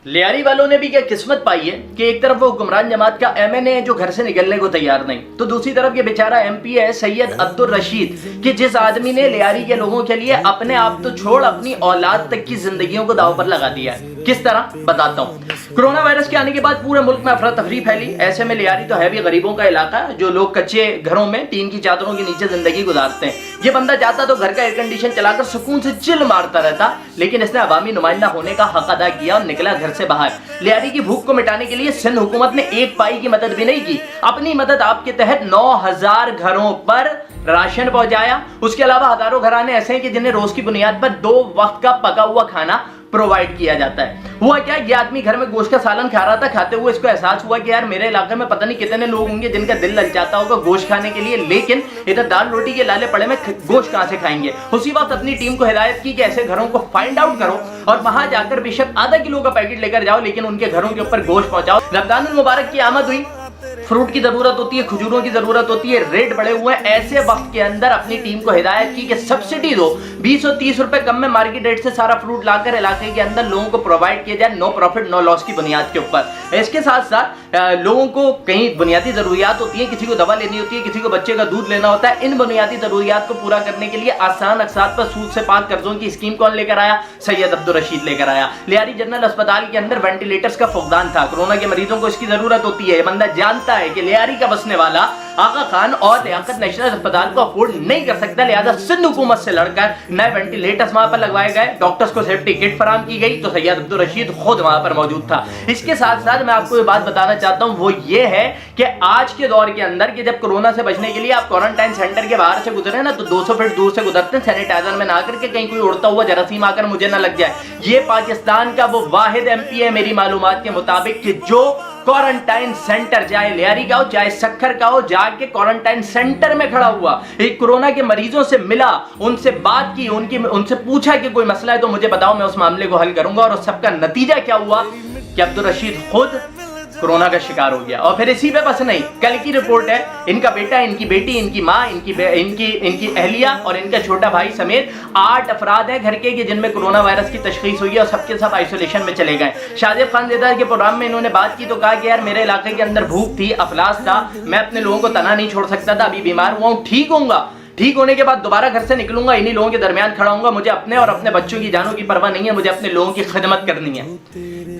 लियारी वालों ने भी क्या किस्मत पाई है कि एक तरफ वो हुक्मरान जमात का एमएनए है जो घर से निकलने को तैयार नहीं, तो दूसरी तरफ ये बेचारा एमपी है सैयद अब्दुल रशीद कि जिस आदमी ने लियारी के लोगों के लिए अपने आप तो छोड़ अपनी औलाद तक की जिंदगियों को दांव पर लगा दिया है। किस तरह बताता हूँ। कोरोना वायरस के आने के बाद पूरे मुल्क में अफरा तफरी फैली। ऐसे में लियारी तो है भी गरीबों का इलाका है जो लोग कच्चे घरों में टीन की चादरों के नीचे जिंदगी गुजारते हैं। ये बंदा चाहता तो घर का एयर कंडीशन चलाकर सुकून से चिल मारता रहता, लेकिन इसने अवामी नुमाइंदा होने का हक अदा किया और निकला घर से बाहर। लियारी की भूख को मिटाने के लिए सिंध हुकूमत ने एक पाई की मदद भी नहीं की। अपनी मदद आपके तहत 9000 घरों पर राशन पहुंचाया। उसके अलावा हजारों घराने ऐसे हैं कि जिन्हें रोज की बुनियाद पर 2 वक्त का पका हुआ खाना प्रोवाइड किया जाता है। हुआ क्या, ये आदमी घर में गोश्त का सालन खा रहा था। खाते हुए इसको एहसास हुआ कि यार मेरे इलाके में पता नहीं कितने लोग होंगे जिनका दिल ललचाता होगा गोश्त खाने के लिए, लेकिन इधर दाल रोटी के लाले पड़े में गोश्त कहां से खाएंगे। उसी वक्त अपनी टीम को हिदायत की कि ऐसे घरों को फाइंड आउट करो और वहां जाकर बेशक आधा किलो का पैकेट लेकर जाओ, लेकिन उनके घरों के ऊपर गोश्त पहुंचाओ। रमजानुल मुबारक की आमद हुई, फ्रूट की जरूरत होती है, खजूरों की जरूरत होती है, रेट बढ़े हुए हैं। ऐसे वक्त के अंदर अपनी टीम को हिदायत की कि सब्सिडी दो, 20 और 30 रुपए कम में मार्केट रेट से सारा फ्रूट लाकर इलाके के अंदर लोगों को प्रोवाइड किया जाए, नो प्रॉफिट नो लॉस की बुनियाद के ऊपर। इसके साथ साथ लोगों को कहीं बुनियादी जरूरियात होती है, किसी को दवा लेनी होती है, किसी को बच्चे का दूध लेना होता है। इन बुनियादी जरूरियात को पूरा करने के लिए आसान अकसात पर सूद से पाक कर्जों की स्कीम कौन लेकर आया? सैयद अब्दुल रशीद लेकर आया। लियारी जनरल अस्पताल के अंदर वेंटिलेटर्स का फुकदान था। कोरोना के मरीजों को इसकी जरूरत होती है। ये बंदा जानता है कि लियारी का बसने वाला आगा खान और लियाकत नेशनल अस्पताल को अफोर्ड नहीं कर सकता, लिहाजा सिंध हुकूमत से लड़कर नए वेंटिलेटर्स वहां पर लगवाए गए, डॉक्टर्स को सेफ्टी किट फराहम की गई, तो सैयद अब्दुल रशीद खुद वहां पर मौजूद था। इसके साथ साथ मैं आपको ये बात बताना चाहता हूं, वो ये है कि आज के दौर के अंदर कि जब कोरोना से बचने के लिए आप क्वारंटाइन सेंटर के बाहर से गुजरे ना तो 200 फीट दूर से गुजरते हैं, सैनिटाइजर में ना करके कहीं कोई उड़ता हुआ जरासीम आकर मुझे ना लग जाए। ये पाकिस्तान का वो वाहिद एमपी है मेरी मालूमात के मुताबिक कि जो क्वारंटाइन सेंटर, चाहे लियारी का हो चाहे सक्खर का हो, जाके क्वारंटाइन सेंटर में खड़ा हुआ, एक कोरोना के मरीजों से मिला, उनसे बात की, उनसे पूछा कि कोई मसला है तो मुझे बताओ, मैं उस मामले को हल करूंगा। और उस सबका नतीजा क्या हुआ कि अब्दुल रशीद खुद कोरोना का शिकार हो गया। और फिर इसी पे बस नहीं, कल की रिपोर्ट है, इनका बेटा, इनकी बेटी, इनकी माँ, इनकी अहलिया और इनका छोटा भाई समेत 8 अफराद हैं घर के कि जिनमें कोरोना वायरस की तशखीस हुई है और सबके सब आइसोलेशन में चले गए। शादिब खानज़ादा के प्रोग्राम में इन्होंने बात की तो कहा कि यार मेरे इलाके के अंदर भूख थी, अफलास था, मैं अपने लोगों को तना नहीं छोड़ सकता था, अभी बीमार हुआ हूँ, ठीक होऊंगा, ठीक होने के बाद दोबारा घर से निकलूंगा, इन्हीं लोगों के दरमियान खड़ा हूंगा, मुझे अपने और अपने बच्चों की जानों की परवाह नहीं है, मुझे अपने लोगों की खिदमत करनी है।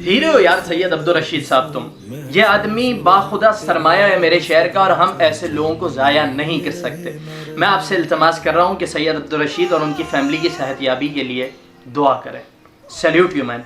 हीरो यार सैयद अब्दुल रशीद साहब तुम, ये आदमी बाखुदा सरमाया है मेरे शहर का और हम ऐसे लोगों को जाया नहीं कर सकते। मैं आपसे इल्तमास कर रहा हूँ कि सैयद अब्दुल रशीद और उनकी फैमिली की सेहतयाबी के लिए दुआ करें। Salute you man.